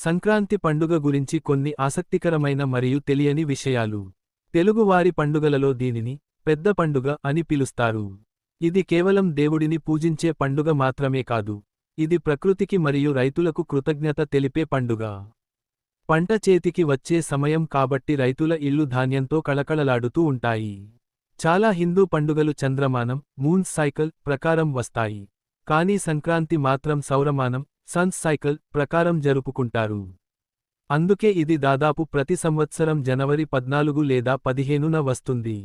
సంక్రాంతి పండుగ గురించి కొన్ని ఆసక్తికరమైన మరియు తెలియని విషయాలు. తెలుగువారి పండుగలలో దీనిని పెద్ద పండుగ అని పిలుస్తారు. ఇది కేవలం దేవుడిని పూజించే పండుగ మాత్రమే కాదు. ఇది ప్రకృతికి మరియు రైతులకు కృతజ్ఞత తెలిపే పండుగ. పంట చేతికి వచ్చే సమయం కాబట్టి రైతుల ఇళ్ళు ధాన్యంతో కళకళలాడుతూ ఉంటాయి. చాలా హిందూ పండుగలు చంద్రమానం మూన్స్ సైకిల్ ప్రకారం వస్తాయి. కానీ సంక్రాంతి మాత్రం సౌరమానం సన్స్ సైకిల్ ప్రకారం జరుపుకుంటారు. అందుకే ఇది దాదాపు ప్రతి సంవత్సరం జనవరి 14 లేదా 15న వస్తుంది.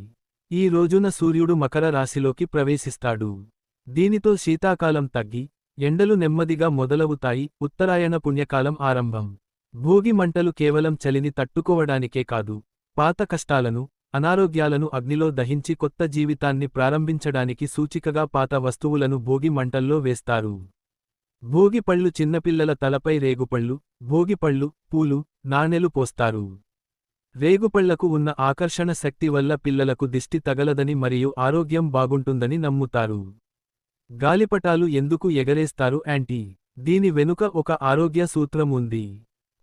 ఈ రోజున సూర్యుడు మకర రాశిలోకి ప్రవేశిస్తాడు. దీనితో శీతాకాలం తగ్గి ఎండలు నెమ్మదిగా మొదలవుతాయి. ఉత్తరాయణ పుణ్యకాలం ఆరంభం. భోగి మంటలు కేవలం చలిని తట్టుకోవడానికే కాదు, పాత కష్టాలను అనారోగ్యాలను అగ్నిలో దహించి కొత్త జీవితాన్ని ప్రారంభించడానికి సూచికగా పాత వస్తువులను భోగి మంటల్లో వేస్తారు. భోగిపళ్ళు చిన్నపిల్లల తలపై రేగుపళ్ళు, భోగిపళ్ళు, పూలు, నాణెలు పోస్తారు. రేగుపళ్లకు ఉన్న ఆకర్షణ శక్తి వల్ల పిల్లలకు దిష్టి తగలదని మరియు ఆరోగ్యం బాగుంటుందని నమ్ముతారు. గాలిపటాలు ఎందుకు ఎగరేస్తారు యాంటీ? దీని వెనుక ఒక ఆరోగ్య సూత్రం ఉంది.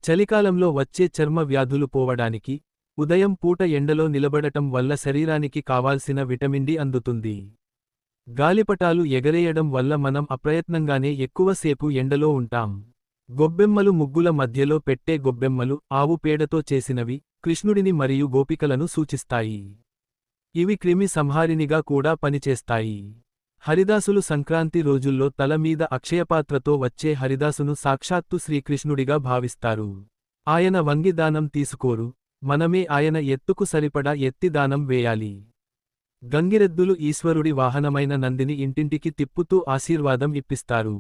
చలికాలంలో వచ్చే చర్మ వ్యాధులు పోవడానికి ఉదయం పూట ఎండలో నిలబడటం వల్ల శరీరానికి కావాల్సిన విటమిన్ డి అందుతుంది. గాలిపటాలు ఎగరేయడం వల్ల మనం అప్రయత్నంగానే ఎక్కువసేపు ఎండలో ఉంటాం. గొబ్బెమ్మలు ముగ్గుల మధ్యలో పెట్టే గొబ్బెమ్మలు ఆవు పేడతో చేసినవి కృష్ణుడిని మరియు గోపికలను సూచిస్తాయి. ఇవి క్రిమి సంహారినిగా కూడా పనిచేస్తాయి. హరిదాసులు సంక్రాంతి రోజుల్లో తల మీద అక్షయపాత్రతో వచ్చే హరిదాసును సాక్షాత్తు శ్రీకృష్ణుడిగా భావిస్తారు. ఆయన వంగి దానం తీసుకోరు, మనమే ఆయన ఎత్తుకు సరిపడా ఎత్తి దానం వేయాలి. గంగిరెద్దులు ఈశ్వరుడి వాహనమైన నందిని ఇంటింటికి తిప్పుతూ ఆశీర్వాదం ఇప్పిస్తారు.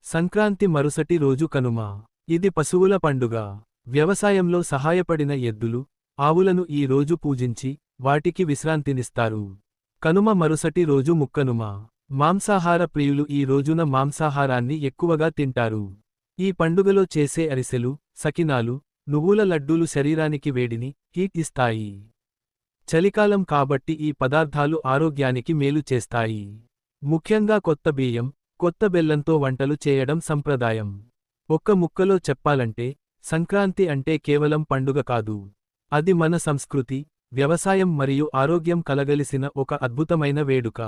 సంక్రాంతి మరుసటి రోజు కనుమ. ఇది పశువుల పండుగ. వ్యవసాయంలో సహాయపడిన ఎద్దులు, ఆవులను ఈ రోజు పూజించి వాటికి విశ్రాంతినిస్తారు. కనుమ మరుసటి రోజు ముక్కనుమ. మాంసాహార ప్రియులు ఈ రోజున మాంసాహారాన్ని ఎక్కువగా తింటారు. ఈ పండుగలో చేసే అరిసెలు, సకినాలు, నువ్వుల లడ్డూలు శరీరానికి వేడిని, హీట్ ఇస్తాయి. చలికాలం కాబట్టి ఈ పదార్థాలు ఆరోగ్యానికి మేలు చేస్తాయి. ముఖ్యంగా కొత్త బియ్యం, కొత్త బెల్లంతో వంటలు చేయడం సంప్రదాయం. ఒక్క ముక్కలో చెప్పాలంటే సంక్రాంతి అంటే కేవలం పండుగ కాదు. అది మన సంస్కృతి, వ్యవసాయం మరియు ఆరోగ్యం కలగలిసిన ఒక అద్భుతమైన వేడుక.